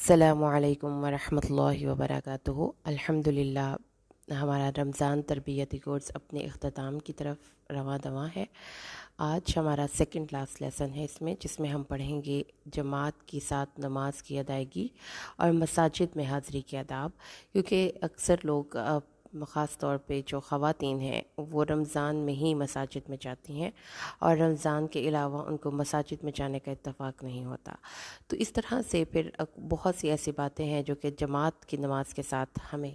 السلام علیکم ورحمۃ اللہ وبرکاتہ۔ الحمدللہ ہمارا رمضان تربیتی کورس اپنے اختتام کی طرف رواں دواں ہے۔ آج ہمارا سیکنڈ لاسٹ لیسن ہے جس میں ہم پڑھیں گے جماعت کے ساتھ نماز کی ادائیگی اور مساجد میں حاضری کے آداب، کیونکہ اکثر لوگ خاص طور پہ جو خواتین ہیں وہ رمضان میں ہی مساجد میں جاتی ہیں اور رمضان کے علاوہ ان کو مساجد میں جانے کا اتفاق نہیں ہوتا۔ تو اس طرح سے پھر بہت سی ایسی باتیں ہیں جو کہ جماعت کی نماز کے ساتھ ہمیں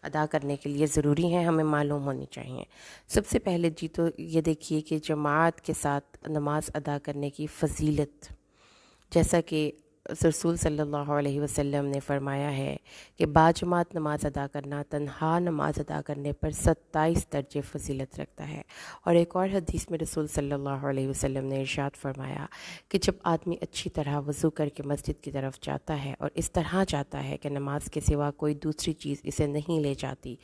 ادا کرنے کے لیے ضروری ہیں، ہمیں معلوم ہونی چاہیے۔ سب سے پہلے تو یہ دیکھیے کہ جماعت کے ساتھ نماز ادا کرنے کی فضیلت، جیسا کہ رسول صلی اللہ علیہ وسلم نے فرمایا ہے کہ باجماعت نماز ادا کرنا تنہا نماز ادا کرنے پر 27 درجے فضیلت رکھتا ہے۔ اور ایک اور حدیث میں رسول صلی اللہ علیہ وسلم نے ارشاد فرمایا کہ جب آدمی اچھی طرح وضو کر کے مسجد کی طرف جاتا ہے اور اس طرح جاتا ہے کہ نماز کے سوا کوئی دوسری چیز اسے نہیں لے جاتی،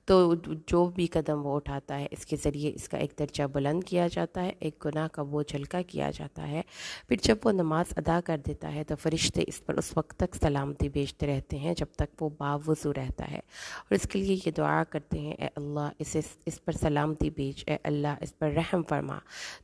تو جو بھی قدم وہ اٹھاتا ہے اس کے ذریعے اس کا ایک درجہ بلند کیا جاتا ہے، ایک گناہ کا بوجھ ہلکا کیا جاتا ہے۔ پھر جب وہ نماز ادا کر دیتا ہے تو فرشتے اس پر اس وقت تک سلامتی بھیجتے رہتے ہیں جب تک وہ باوضو رہتا ہے، اور اس کے لیے یہ دعا کرتے ہیں، اے اللہ اس پر سلامتی بھیج، اے اللہ اس پر رحم فرما۔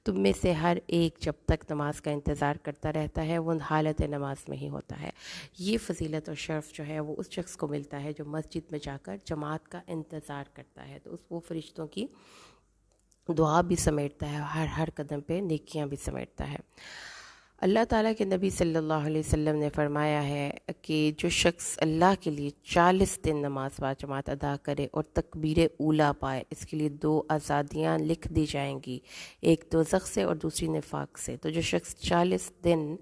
تم میں سے ہر ایک جب تک نماز کا انتظار کرتا رہتا ہے وہ حالت نماز میں ہی ہوتا ہے۔ یہ فضیلت اور شرف جو ہے وہ اس شخص کو ملتا ہے جو مسجد میں جا کر جماعت کا انتظار کرتا ہے، تو وہ فرشتوں کی دعا بھی سمیٹتا ہے، ہر قدم پہ نیکیاں بھی سمیٹتا ہے۔ اللہ تعالیٰ کے نبی صلی اللہ علیہ وسلم نے فرمایا ہے کہ جو شخص اللہ کے لیے 40 دن نماز باجماعت ادا کرے اور تکبیر اولیٰ پائے، اس کے لیے 2 آزادیاں لکھ دی جائیں گی، ایک دوزخ سے اور دوسری نفاق سے۔ تو جو شخص 40 دن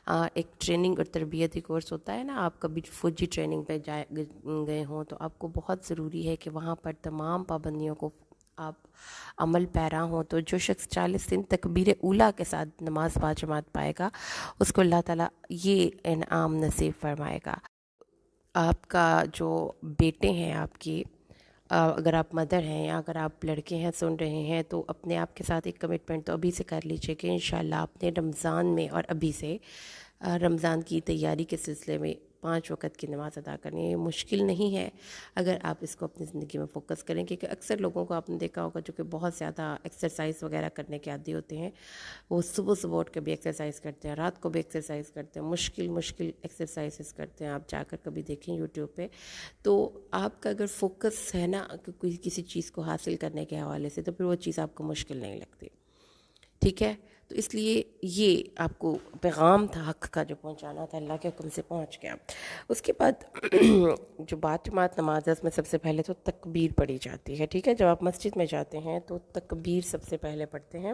ایک ٹریننگ اور تربیتی کورس ہوتا ہے نا، آپ کبھی فوجی ٹریننگ پہ گئے ہوں تو آپ کو بہت ضروری ہے کہ وہاں پر تمام پابندیوں کو آپ عمل پیرا ہوں۔ تو جو شخص 40 دن تکبیر اولیٰ کے ساتھ نماز باجماعت پائے گا، اس کو اللہ تعالیٰ یہ انعام نصیب فرمائے گا۔ آپ کا جو بیٹے ہیں آپ کی، اگر آپ مدر ہیں یا اگر آپ لڑکے ہیں سن رہے ہیں، تو اپنے آپ کے ساتھ ایک کمٹمنٹ تو ابھی سے کر لیجئے کہ انشاءاللہ آپ نے رمضان میں اور ابھی سے رمضان کی تیاری کے سلسلے میں 5 وقت کی نماز ادا کرنی ہے۔ یہ مشکل نہیں ہے اگر آپ اس کو اپنی زندگی میں فوکس کریں، کیونکہ اکثر لوگوں کو آپ نے دیکھا ہوگا جو کہ بہت زیادہ ایکسرسائز وغیرہ کرنے کے عادی ہوتے ہیں، وہ صبح اٹھ کے بھی ایکسرسائز کرتے ہیں، رات کو بھی ایکسرسائز کرتے ہیں، مشکل ایکسرسائزز کرتے ہیں۔ آپ جا کر کبھی دیکھیں یوٹیوب پہ، تو آپ کا اگر فوکس ہے نا کوئی کسی چیز کو حاصل کرنے کے حوالے سے، تو پھر وہ چیز آپ کو مشکل نہیں لگتی، ٹھیک ہے؟ تو اس لیے یہ آپ کو پیغام تھا حق کا جو پہنچانا تھا، اللہ کے حکم سے پہنچ گیا۔ اس کے بعد جو باجماعت نماز ہے اس میں سب سے پہلے تو تکبیر پڑھی جاتی ہے، ٹھیک ہے؟ جب آپ مسجد میں جاتے ہیں تو تکبیر سب سے پہلے پڑھتے ہیں۔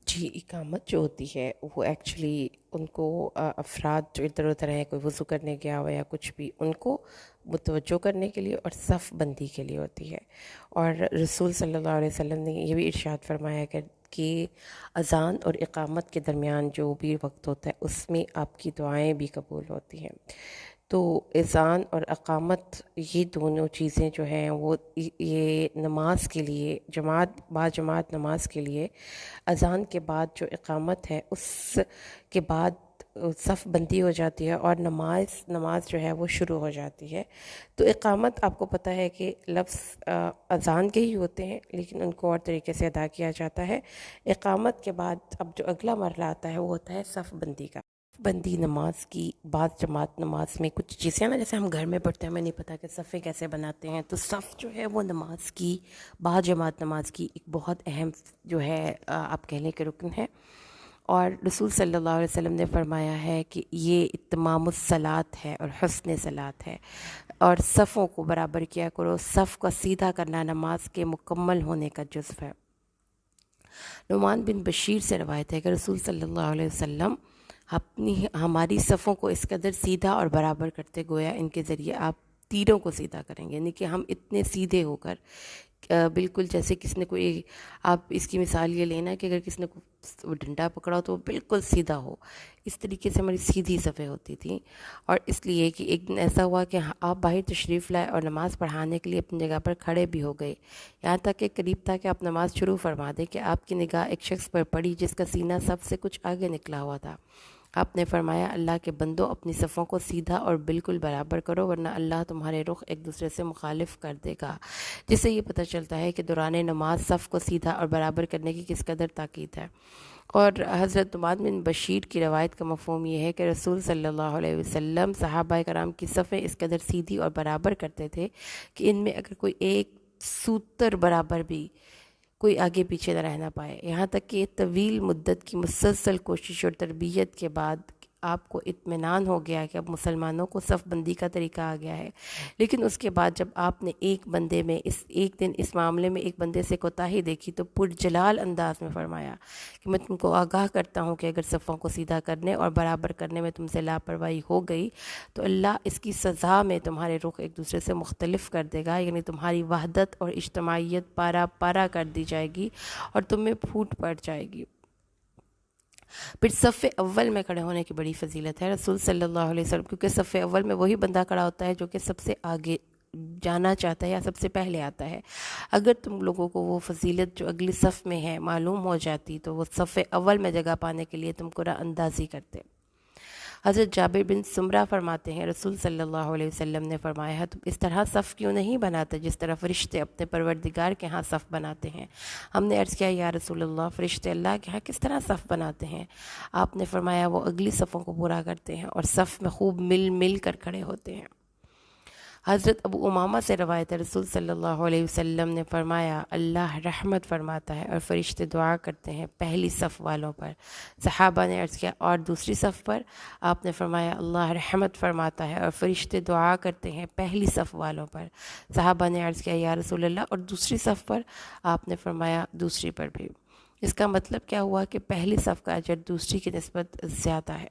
جی، اقامت جو ہوتی ہے وہ ایکچولی ان کو افراد جو ادھر ادھر ہیں، کوئی وضو کرنے گیا ہوا یا کچھ بھی، ان کو متوجہ کرنے کے لیے اور صف بندی کے لیے ہوتی ہے۔ اور رسول صلی اللہ علیہ وسلم نے یہ بھی ارشاد فرمایا کہ اذان اور اقامت کے درمیان جو بھی وقت ہوتا ہے اس میں آپ کی دعائیں بھی قبول ہوتی ہیں۔ تو اذان اور اقامت یہ دونوں چیزیں جو ہیں وہ یہ نماز کے لیے باجماعت نماز کے لیے اذان کے بعد جو اقامت ہے اس کے بعد صف بندی ہو جاتی ہے اور نماز جو ہے وہ شروع ہو جاتی ہے۔ تو اقامت آپ کو پتہ ہے کہ لفظ اذان کے ہی ہوتے ہیں لیکن ان کو اور طریقے سے ادا کیا جاتا ہے۔ اقامت کے بعد اب جو اگلا مرحلہ آتا ہے وہ ہوتا ہے صف بندی کا۔ بندی نماز کی بعض جماعت نماز میں کچھ چیزیں نا، جیسے ہم گھر میں پڑھتے ہیں، ہمیں نہیں پتہ کہ صفیں کیسے بناتے ہیں، تو صف جو ہے وہ نماز کی بعض جماعت نماز کی ایک بہت اہم جو ہے آپ کہہ لیں کہ رکن ہے۔ اور رسول صلی اللہ علیہ وسلم نے فرمایا ہے کہ یہ اتمام الصلاۃ ہے اور حسن صلاۃ ہے، اور صفوں کو برابر کیا کرو، صف کا سیدھا کرنا نماز کے مکمل ہونے کا جزو ہے۔ نعمان بن بشیر سے روایت ہے کہ رسول صلی اللہ علیہ وسلم ہماری صفوں کو اس قدر سیدھا اور برابر کرتے، گویا ان کے ذریعے آپ تیروں کو سیدھا کریں گے، یعنی کہ ہم اتنے سیدھے ہو کر بالکل جیسے کسی نے کوئی، آپ اس کی مثال یہ لینا کہ اگر کسی نے ڈنڈا پکڑا ہو تو وہ بالکل سیدھا ہو، اس طریقے سے ہماری سیدھی صفیں ہوتی تھیں۔ اور اس لیے کہ ایک دن ایسا ہوا کہ آپ باہر تشریف لائے اور نماز پڑھانے کے لیے اپنی جگہ پر کھڑے بھی ہو گئے، یہاں تک کہ قریب تھا کہ آپ نماز شروع فرما دیں کہ آپ کی نگاہ ایک شخص پر پڑی جس کا سینہ سب سے کچھ آگے نکلا ہوا تھا۔ آپ نے فرمایا اللہ کے بندوں اپنی صفوں کو سیدھا اور بالکل برابر کرو ورنہ اللہ تمہارے رخ ایک دوسرے سے مخالف کر دے گا، جس سے یہ پتہ چلتا ہے کہ دوران نماز صف کو سیدھا اور برابر کرنے کی کس قدر تاکید ہے۔ اور حضرت نعمان بن بشیر کی روایت کا مفہوم یہ ہے کہ رسول صلی اللہ علیہ وسلم صحابہ کرام کی صفیں اس قدر سیدھی اور برابر کرتے تھے کہ ان میں اگر کوئی ایک سوتر برابر بھی کوئی آگے پیچھے نہ رہنا پائے، یہاں تک کہ طویل مدت کی مسلسل کوشش اور تربیت کے بعد آپ کو اطمینان ہو گیا کہ اب مسلمانوں کو صف بندی کا طریقہ آ گیا ہے، لیکن اس کے بعد جب آپ نے ایک بندے میں ایک دن اس معاملے میں ایک بندے سے کوتاہی دیکھی تو پرجلال انداز میں فرمایا کہ میں تم کو آگاہ کرتا ہوں کہ اگر صفوں کو سیدھا کرنے اور برابر کرنے میں تم سے لاپرواہی ہو گئی تو اللہ اس کی سزا میں تمہارے رخ ایک دوسرے سے مختلف کر دے گا، یعنی تمہاری وحدت اور اجتماعیت پارا پارا کر دی جائے گی اور تم میں پھوٹ پڑ جائے گی۔ پھر صف اول میں کھڑے ہونے کی بڑی فضیلت ہے۔ رسول صلی اللہ علیہ وسلم کیونکہ صف اول میں وہی بندہ کھڑا ہوتا ہے جو کہ سب سے آگے جانا چاہتا ہے یا سب سے پہلے آتا ہے۔ اگر تم لوگوں کو وہ فضیلت جو اگلی صف میں ہے معلوم ہو جاتی تو وہ صف اول میں جگہ پانے کے لیے تم قرآن اندازی کرتے۔ حضرت جابر بن سمرہ فرماتے ہیں رسول صلی اللہ علیہ وسلم نے فرمایا ہے تم اس طرح صف کیوں نہیں بناتے جس طرح فرشتے اپنے پروردگار کے ہاں صف بناتے ہیں۔ ہم نے عرض کیا یا رسول اللہ فرشتے اللہ کے ہاں کس طرح صف بناتے ہیں؟ آپ نے فرمایا وہ اگلی صفوں کو پورا کرتے ہیں اور صف میں خوب مل مل کر کھڑے ہوتے ہیں۔ حضرت ابو امامہ سے روایت ہے رسول صلی اللہ علیہ وسلم نے فرمایا اللہ رحمت فرماتا ہے اور فرشتے دعا کرتے ہیں پہلی صف والوں پر۔ صحابہ نے عرض کیا اور دوسری صف پر؟ آپ نے فرمایا اللہ رحمت فرماتا ہے اور فرشتے دعا کرتے ہیں پہلی صف والوں پر۔ صحابہ نے عرض کیا یا رسول اللہ اور دوسری صف پر؟ آپ نے فرمایا دوسری پر بھی۔ اس کا مطلب کیا ہوا کہ پہلی صف کا اجر دوسری کی نسبت زیادہ ہے۔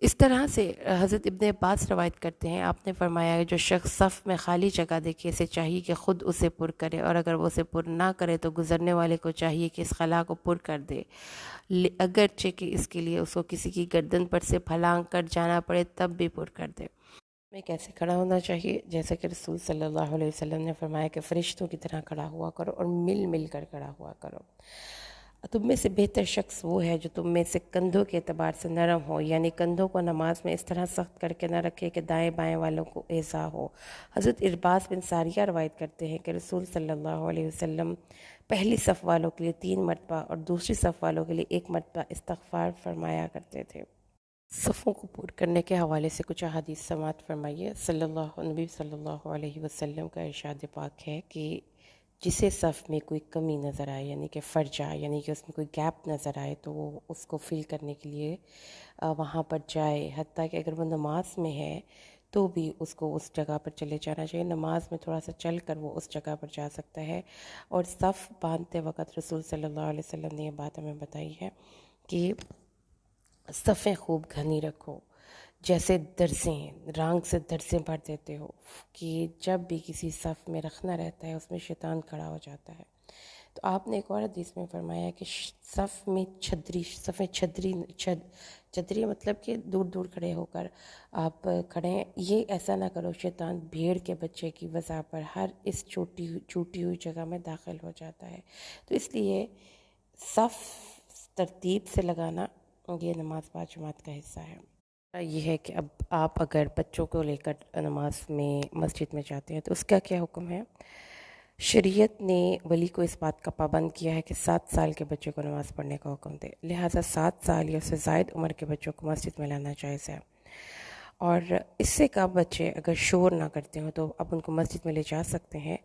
اس طرح سے حضرت ابن عباس روایت کرتے ہیں آپ نے فرمایا کہ جو شخص صف میں خالی جگہ دیکھے اسے چاہیے کہ خود اسے پر کرے اور اگر وہ اسے پر نہ کرے تو گزرنے والے کو چاہیے کہ اس خلا کو پر کر دے، اگرچہ کہ اس کے لیے اس کو کسی کی گردن پر سے پھلانگ کر جانا پڑے تب بھی پر کر دے۔ میں کیسے کھڑا ہونا چاہیے؟ جیسا کہ رسول صلی اللہ علیہ وسلم نے فرمایا کہ فرشتوں کی طرح کھڑا ہوا کرو اور مل مل کر کھڑا ہوا کرو۔ تم میں سے بہتر شخص وہ ہے جو تم میں سے کندھوں کے اعتبار سے نرم ہو، یعنی کندھوں کو نماز میں اس طرح سخت کر کے نہ رکھے کہ دائیں بائیں والوں کو ایذا ہو۔ حضرت ارباز بن ساریہ روایت کرتے ہیں کہ رسول صلی اللہ علیہ وسلم پہلی صف والوں کے لیے 3 مرتبہ اور دوسری صف والوں کے لیے 1 مرتبہ استغفار فرمایا کرتے تھے۔ صفوں کو پور کرنے کے حوالے سے کچھ احادیث سماعت فرمائیے۔ نبی صلی اللہ علیہ وسلم کا ارشاد پاک ہے کہ جسے صف میں کوئی کمی نظر آئے یعنی کہ فرجہ یعنی کہ اس میں کوئی گیپ نظر آئے تو وہ اس کو فل کرنے کے لیے وہاں پر جائے، حتیٰ کہ اگر وہ نماز میں ہے تو بھی اس کو اس جگہ پر چلے جانا چاہیے، نماز میں تھوڑا سا چل کر وہ اس جگہ پر جا سکتا ہے۔ اور صف باندھتے وقت رسول صلی اللہ علیہ وسلم نے یہ بات ہمیں بتائی ہے کہ صفیں خوب گھنی رکھو، جیسے درزیں رانگ سے درزیں بھر دیتے ہو کہ جب بھی کسی صف میں رکھنا رہتا ہے اس میں شیطان کھڑا ہو جاتا ہے۔ تو آپ نے ایک اور حدیث میں فرمایا کہ صف میں چھتری مطلب کہ دور دور کھڑے ہو کر آپ کھڑے ہیں، یہ ایسا نہ کرو، شیطان بھیڑ کے بچے کی وضع پر ہر اس چھوٹی ہوئی جگہ میں داخل ہو جاتا ہے۔ تو اس لیے صف ترتیب سے لگانا یہ نماز با جماعت کا حصہ ہے۔ یہ ہے کہ اب آپ اگر بچوں کو لے کر نماز میں مسجد میں جاتے ہیں تو اس کا کیا حکم ہے؟ شریعت نے ولی کو اس بات کا پابند کیا ہے کہ 7 سال کے بچے کو نماز پڑھنے کا حکم دے، لہٰذا 7 سال یا اس سے زائد عمر کے بچوں کو مسجد میں لانا جائز ہے۔ اور اس سے کم بچے اگر شور نہ کرتے ہوں تو اب ان کو مسجد میں لے جا سکتے ہیں،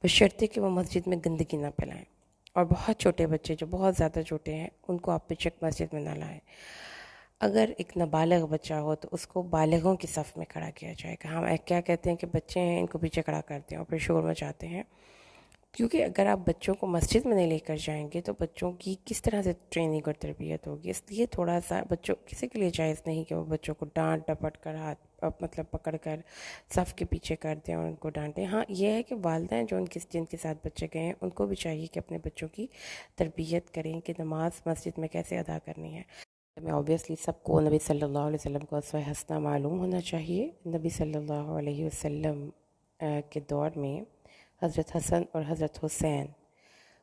بشرطے کہ وہ مسجد میں گندگی نہ پھیلائیں۔ اور بہت چھوٹے بچے جو بہت زیادہ چھوٹے ہیں ان کو آپ بے شک مسجد میں نہ لائیں۔ اگر ایک نابالغ بچہ ہو تو اس کو بالغوں کی صف میں کھڑا کیا جائے گا۔ ہم کیا کہتے ہیں کہ بچے ہیں ان کو پیچھے کھڑا کرتے ہیں اور پھر شور مچاتے ہیں، کیونکہ اگر آپ بچوں کو مسجد میں نہیں لے کر جائیں گے تو بچوں کی کس طرح سے ٹریننگ اور تربیت ہوگی؟ اس لیے تھوڑا سا بچوں کسی کے لیے جائز نہیں کہ وہ بچوں کو ڈانٹ ڈپٹ کر مطلب پکڑ کر صف کے پیچھے کر دیں اور ان کو ڈانٹیں۔ ہاں یہ ہے کہ والدین جو جن کے ساتھ بچے گئے ہیں ان کو بھی چاہیے کہ اپنے بچوں کی تربیت کریں کہ نماز مسجد میں کیسے ادا کرنی ہے۔ میں اوبیسلی سب کو نبی صلی اللہ علیہ وسلم کو اسوہ حسنہ معلوم ہونا چاہیے۔ نبی صلی اللہ علیہ وسلم کے دور میں حضرت حسن اور حضرت حسین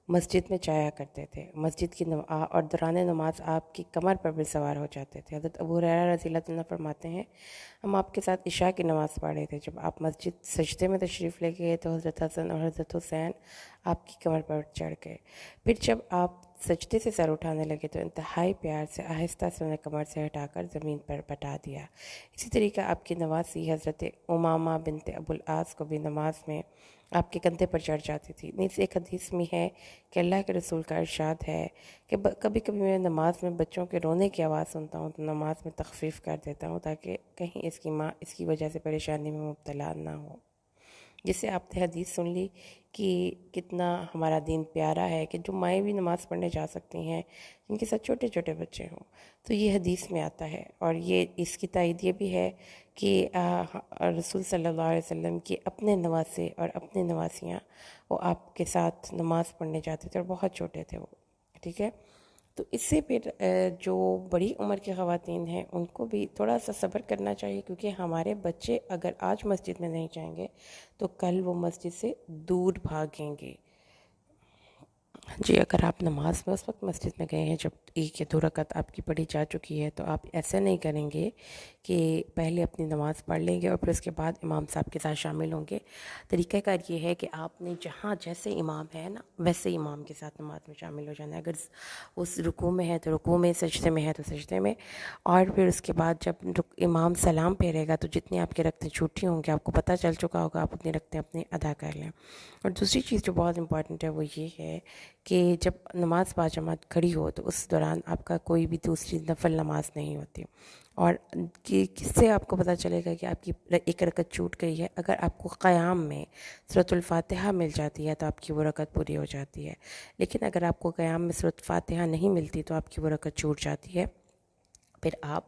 مسجد میں جایا کرتے تھے، مسجد کی اور دوران نماز آپ کی کمر پر بھی سوار ہو جاتے تھے۔ حضرت ابو ہریرہ رضی اللہ عنہ فرماتے ہیں ہم آپ کے ساتھ عشاء کی نماز پڑھ رہے تھے، جب آپ مسجد سجدے میں تشریف لے گئے تو حضرت حسن اور حضرت حسین آپ کی کمر پر چڑھ گئے۔ پھر جب آپ سجدے سے سر اٹھانے لگے تو انتہائی پیار سے آہستہ سے انہیں کمر سے ہٹا کر زمین پر بٹا دیا۔ اسی طریقہ آپ کی نواسی حضرت امامہ بنت ابو العاص کو بھی نماز میں آپ کے کندھے پر چڑھ جاتی تھی۔ نیز ایک حدیث میں ہے کہ اللہ کے رسول کا ارشاد ہے کہ کبھی کبھی میں نماز میں بچوں کے رونے کی آواز سنتا ہوں تو نماز میں تخفیف کر دیتا ہوں تاکہ کہیں اس کی ماں اس کی وجہ سے پریشانی میں مبتلا نہ ہو۔ جس سے آپ نے حدیث سن لی کہ کتنا ہمارا دین پیارا ہے کہ جو مائیں بھی نماز پڑھنے جا سکتی ہیں جن کے ساتھ چھوٹے چھوٹے بچے ہوں، تو یہ حدیث میں آتا ہے۔ اور یہ اس کی تائید یہ بھی ہے کہ رسول صلی اللہ علیہ وسلم کے اپنے نواسے اور اپنے نواسیاں وہ آپ کے ساتھ نماز پڑھنے جاتے تھے اور بہت چھوٹے تھے وہ، ٹھیک ہے۔ تو اس سے پھر جو بڑی عمر کی خواتین ہیں ان کو بھی تھوڑا سا صبر کرنا چاہیے، کیونکہ ہمارے بچے اگر آج مسجد میں نہیں جائیں گے تو کل وہ مسجد سے دور بھاگیں گے۔ جی، اگر آپ نماز میں اس وقت مسجد میں گئے ہیں جب ایک یا 2 رکعت آپ کی پڑھی جا چکی ہے تو آپ ایسا نہیں کریں گے کہ پہلے اپنی نماز پڑھ لیں گے اور پھر اس کے بعد امام صاحب کے ساتھ شامل ہوں گے۔ طریقہ کار یہ ہے کہ آپ نے جہاں جیسے امام ہے نا ویسے امام کے ساتھ نماز میں شامل ہو جانا ہے۔ اگر اس رکوع میں ہے تو رکوع میں، سجدے میں ہے تو سجدے میں، اور پھر اس کے بعد جب امام سلام پھیرے گا تو جتنی آپ کی رکعتیں چھوٹی ہوں گی آپ کو پتہ چل چکا ہوگا، آپ اتنی رکعتیں اپنی ادا کر لیں۔ اور دوسری چیز جو بہت امپورٹنٹ ہے وہ یہ ہے کہ جب نماز باجماعت کھڑی ہو تو اس دوران آپ کا کوئی بھی دوسری نفل نماز نہیں ہوتی، اور کس سے آپ کو پتہ چلے گا کہ آپ کی ایک رکعت چھوٹ گئی ہے؟ اگر آپ کو قیام میں سورۃ الفاتحہ مل جاتی ہے تو آپ کی وہ رکعت پوری ہو جاتی ہے، لیکن اگر آپ کو قیام میں سورۃ الفاتحہ نہیں ملتی تو آپ کی وہ رکعت چھوٹ جاتی ہے۔ پھر آپ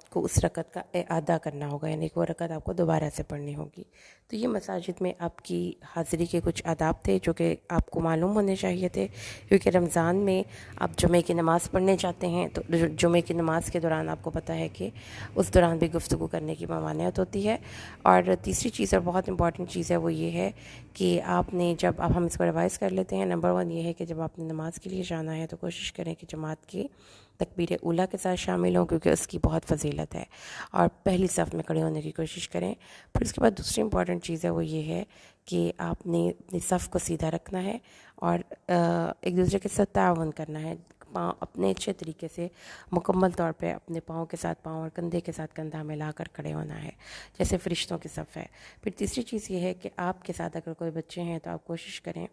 کو اس رکعت کا اعادہ کرنا ہوگا، یعنی کہ وہ رکعت آپ کو دوبارہ سے پڑھنی ہوگی۔ تو یہ مساجد میں آپ کی حاضری کے کچھ آداب تھے جو کہ آپ کو معلوم ہونے چاہیے تھے، کیونکہ رمضان میں آپ جمعہ کی نماز پڑھنے جاتے ہیں تو جمعہ کی نماز کے دوران آپ کو پتہ ہے کہ اس دوران بھی گفتگو کرنے کی ممانعت ہوتی ہے۔ اور تیسری چیز اور بہت امپورٹنٹ چیز ہے وہ یہ ہے کہ آپ نے جب اب ہم اس کو ریوائز کر لیتے ہیں، نمبر 1 یہ ہے کہ جب آپ نے نماز کے لیے جانا ہے تو کوشش کریں کہ جماعت کی تکبیر اولیٰ کے ساتھ شامل ہوں، کیونکہ اس کی بہت فضیلت ہے، اور پہلی صف میں کھڑے ہونے کی کوشش کریں۔ پھر اس کے بعد دوسری امپورٹنٹ چیز ہے وہ یہ ہے کہ آپ نے اپنی صف کو سیدھا رکھنا ہے اور ایک دوسرے کے ساتھ تعاون کرنا ہے، پاؤں اپنے اچھے طریقے سے مکمل طور پہ اپنے پاؤں کے ساتھ پاؤں اور کندھے کے ساتھ کندھا ملا کر کھڑے ہونا ہے جیسے فرشتوں کی صف ہے۔ پھر تیسری چیز یہ ہے کہ آپ کے ساتھ اگر کوئی بچے ہیں تو آپ کوشش کریں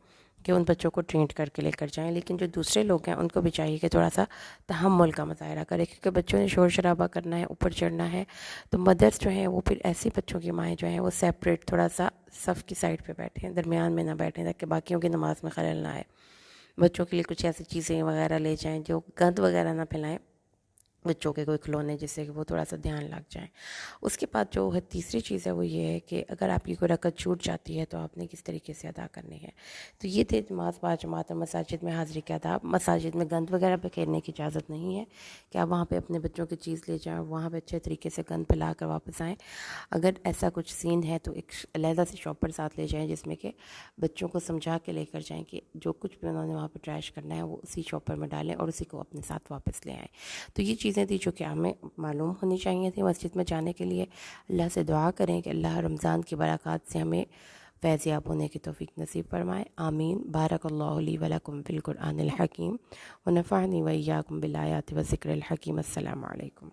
کہ ان بچوں کو ٹرینڈ کر کے لے کر جائیں، لیکن جو دوسرے لوگ ہیں ان کو بھی چاہیے کہ تھوڑا سا تحمل کا مظاہرہ کریں، کیونکہ بچوں نے شور شرابہ کرنا ہے، اوپر چڑھنا ہے، تو مدرس جو ہیں وہ پھر ایسے بچوں کی مائیں جو ہیں وہ سیپریٹ تھوڑا سا صف کی سائڈ پہ بیٹھیں، درمیان میں نہ بیٹھیں تاکہ باقیوں کی نماز میں خلل نہ آئے۔ بچوں کے لیے کچھ ایسی چیزیں وغیرہ لے جائیں جو گند وغیرہ نہ پھیلائیں، بچوں کے کوئی کھلونے جس سے کہ وہ تھوڑا سا دھیان لگ جائیں۔ اس کے بعد جو ہے تیسری چیز ہے وہ یہ ہے کہ اگر آپ کی کوئی رکعت چھوٹ جاتی ہے تو آپ نے کس طریقے سے ادا کرنی ہے۔ تو یہ تھے نماز باجماعت اور مساجد میں حاضری کے آداب۔ مساجد میں گند وغیرہ پہ کھیلنے کی اجازت نہیں ہے کہ آپ وہاں پہ اپنے بچوں کی چیز لے جائیں اور وہاں پہ اچھے طریقے سے گند پھیلا کر واپس آئیں۔ اگر ایسا کچھ سین ہے تو ایک علیحدہ سے شاپر ساتھ لے جائیں جس میں کہ بچوں کو سمجھا کے لے کر جائیں کہ جو کچھ بھی انہوں نے وہاں پہ ٹریش کرنا ہے وہ اسی شاپر میں ڈالیں اور اسی کو اپنے ساتھ واپس لے آئیں۔ تو یہ چیزیں تھیں جو کہ ہمیں معلوم ہونی چاہیے تھی مسجد میں جانے کے لیے۔ اللہ سے دعا کریں کہ اللہ رمضان کی برکات سے ہمیں فیض یاب ہونے کی توفیق نصیب فرمائے، آمین۔ بارک اللہ لی ولکم فی القرآن الحکیم ونفعنی وإیاکم بالآیات والذکر الحکیم۔ السلام علیکم۔